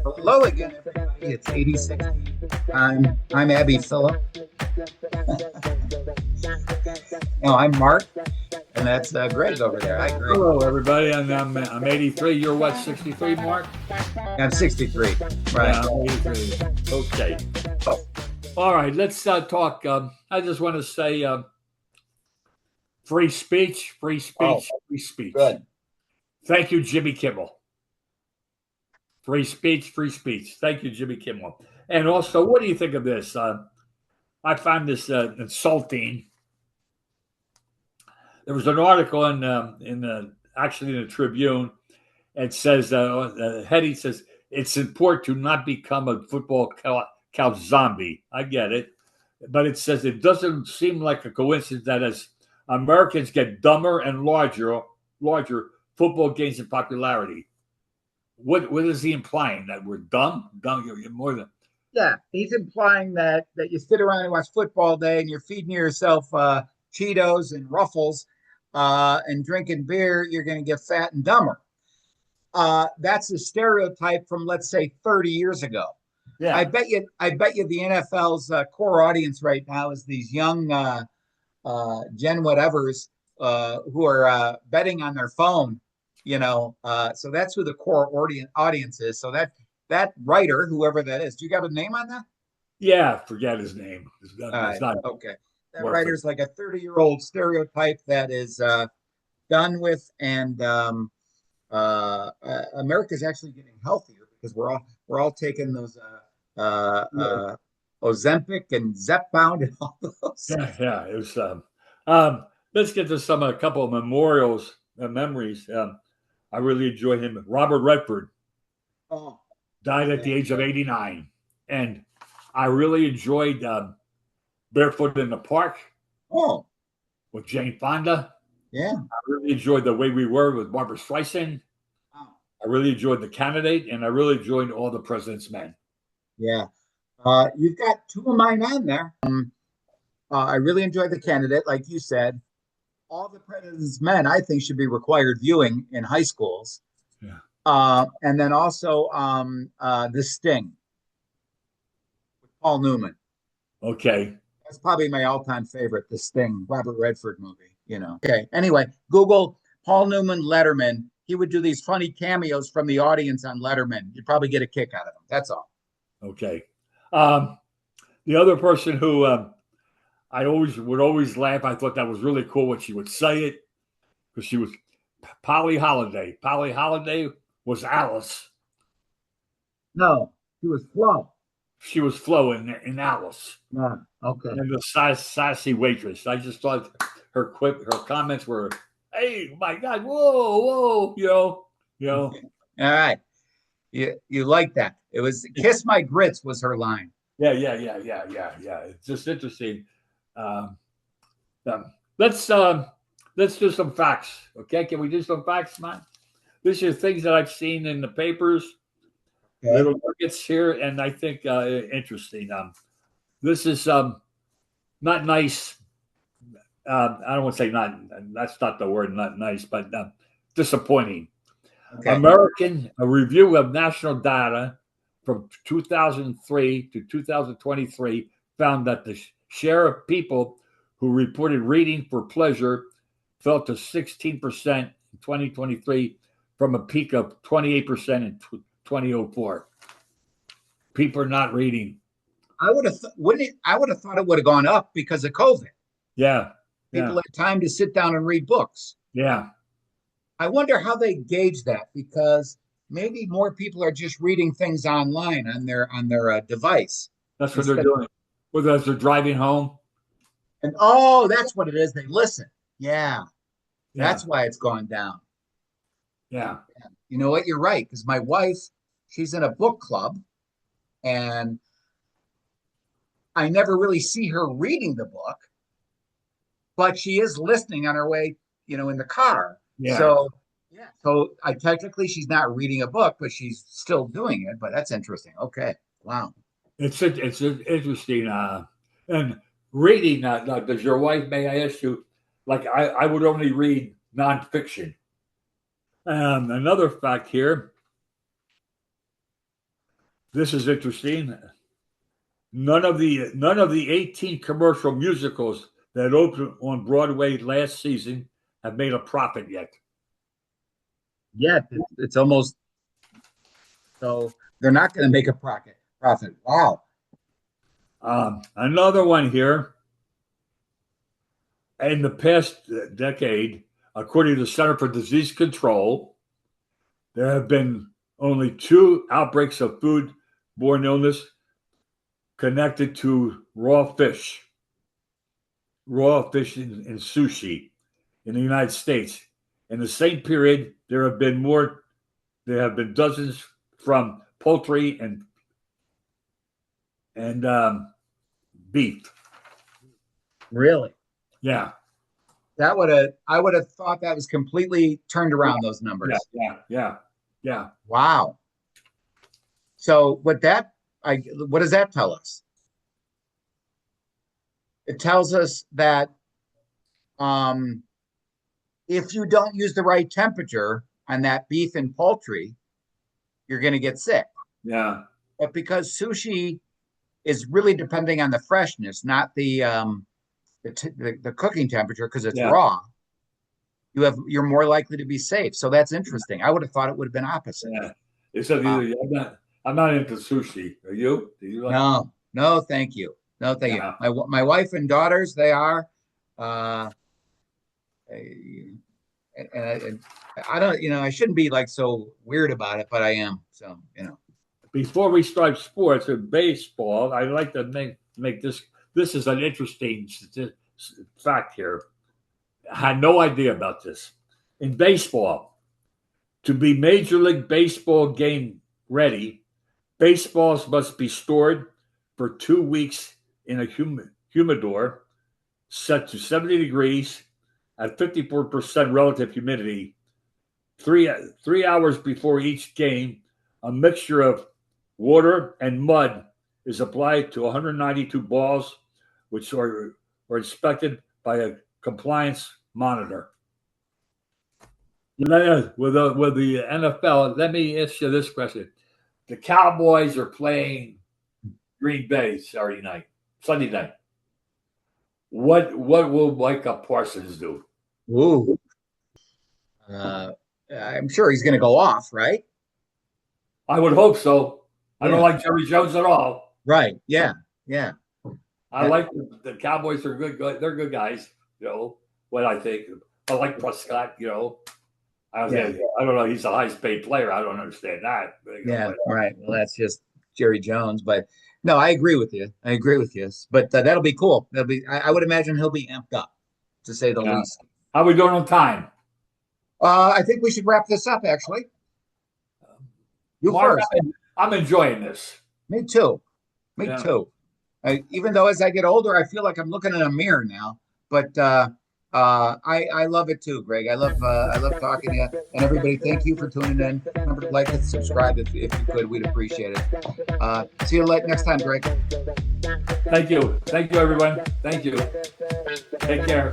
Hello again, everybody. It's 86. I'm Abby Phillip. No, I'm Mark, and that's Greg over there. Hi, Greg. Hello, everybody. I'm 83. You're what, 63, Mark? I'm 63. Right. Yeah, I'm 83. Okay. All right, let's talk. I just want to say free speech, free Oh, speech, free speech. good. Thank you, Jimmy Kimmel. Free speech, free speech. Thank you, Jimmy Kimmel. And also, what do you think of this? I find this insulting. There was an article actually in the Tribune. It says the heading says it's important to not become a football couch zombie. I get it, but it says it doesn't seem like a coincidence that as Americans get dumber and larger, football gains in popularity. What is he implying? That we're dumb? Dumb? You're more than. Yeah, he's implying that you sit around and watch football day and you're feeding yourself Cheetos and Ruffles and drinking beer. You're going to get fat and dumber. That's a stereotype from, let's say, 30 years ago. Yeah. I bet you the NFL's core audience right now is these young Gen whatevers who are betting on their phone, so that's who the core audience is. So that writer, whoever that is, do you got a name on that? Yeah, forget his name. It's not okay. That writer's like a 30-year-old stereotype that is done with, and America's actually getting healthier because we're all taking those Ozempic and Zepbound and all those. Yeah. It was. Let's get to a couple of memorials, memories. I really enjoyed him. Robert Redford died at the age of 89, and I really enjoyed Barefoot in the Park. Oh, with Jane Fonda. Yeah, I really enjoyed The Way We Were with Barbara Streisand. Oh. I really enjoyed The Candidate, and I really enjoyed All the President's Men. Yeah, you've got two of mine on there. I really enjoyed The Candidate, like you said. All the President's Men, I think, should be required viewing in high schools. Yeah. And then also The Sting with Paul Newman. Okay. That's probably my all-time favorite, The Sting, Robert Redford movie. Okay. Anyway, Google Paul Newman Letterman. He would do these funny cameos from the audience on Letterman. You'd probably get a kick out of them. That's all. Okay. The other person who I would always laugh. I thought that was really cool when she would say it, because she was Polly Holiday. Polly Holiday was Alice. No, she was Flo. She was Flo in Alice. Yeah. Okay. And the sassy waitress. I just thought her comments were, "Hey, my God, whoa, All right. You like that? It was "Kiss My Grits" was her line. Yeah. It's just interesting. Let's do some facts. Okay, can we do some facts, man? These are things that I've seen in the papers. Okay. Little nuggets here, and I think interesting. This is not nice. I don't want to say not. That's not the word. Not nice, but disappointing. Okay. A review of national data from 2003 to 2023 found that the share of people who reported reading for pleasure fell to 16% in 2023 from a peak of 28% in 2004. People are not reading. I would have thought it would have gone up because of COVID. Yeah. People had time to sit down and read books. Yeah. I wonder how they gauge that, because maybe more people are just reading things online on their device. That's what they're doing. Whether as they're driving home. And that's what it is. They listen. Yeah. That's why it's gone down. Yeah. You know what? You're right. Because my wife, she's in a book club, and I never really see her reading the book, but she is listening on her way, in the car. Yeah. So technically she's not reading a book, but she's still doing it. But that's interesting. Okay. Wow. It's interesting. And reading, does your wife, may I ask you, like I would only read nonfiction. Another fact here, This is interesting. None of the 18 commercial musicals that opened on Broadway last season have made a profit yet. It's almost so they're not going to make a profit. Wow. Another one here. In the past decade, according to the Center for Disease Control, there have been only 2 outbreaks of foodborne illness connected to raw fish and sushi in the United States. In the same period, there have been dozens from poultry and beef. Really? Yeah. I would have thought that was completely turned around, those numbers. Yeah. Wow. So what does that tell us? It tells us that if you don't use the right temperature on that beef and poultry, you're going to get sick. Yeah. But because sushi is really depending on the freshness, not the cooking temperature, because it's raw, you're more likely to be safe. So that's interesting. I would have thought it would have been opposite. Yeah. Except I'm not into sushi. Are you? Do you like? No, thank you. No, thank you. My wife and daughters, they are. And I don't, I shouldn't be like so weird about it, but I am. So, Before we start sports or baseball, I'd like to make this. This is an interesting fact here. I had no idea about this. In baseball, to be Major League Baseball game ready, baseballs must be stored for 2 weeks in a humidor set to 70 degrees at 54% relative humidity. 3 hours before each game, a mixture of water and mud is applied to 192 balls, which are inspected by a compliance monitor. With the NFL, let me ask you this question. The Cowboys are playing Green Bay Sunday night. What will Micah Parsons do? Ooh. I'm sure he's going to go off, right? I would hope so. I don't like Jerry Jones at all. Right. Yeah. I like the Cowboys are good. They're good guys. What I think. I like Prescott. I don't know. He's the highest paid player. I don't understand that. Right. Well, that's just Jerry Jones. But no, I agree with you. But that'll be cool. I would imagine he'll be amped up, to say the least. How are we doing on time? I think we should wrap this up, actually. You Mark, first. I'm enjoying this. Me too. Even though as I get older, I feel like I'm looking in a mirror now. But I love it too, Greg. I love talking to you. And everybody, thank you for tuning in. Remember to like and subscribe if you could. We'd appreciate it. See you next time, Greg. Thank you. Thank you, everyone. Thank you. Take care.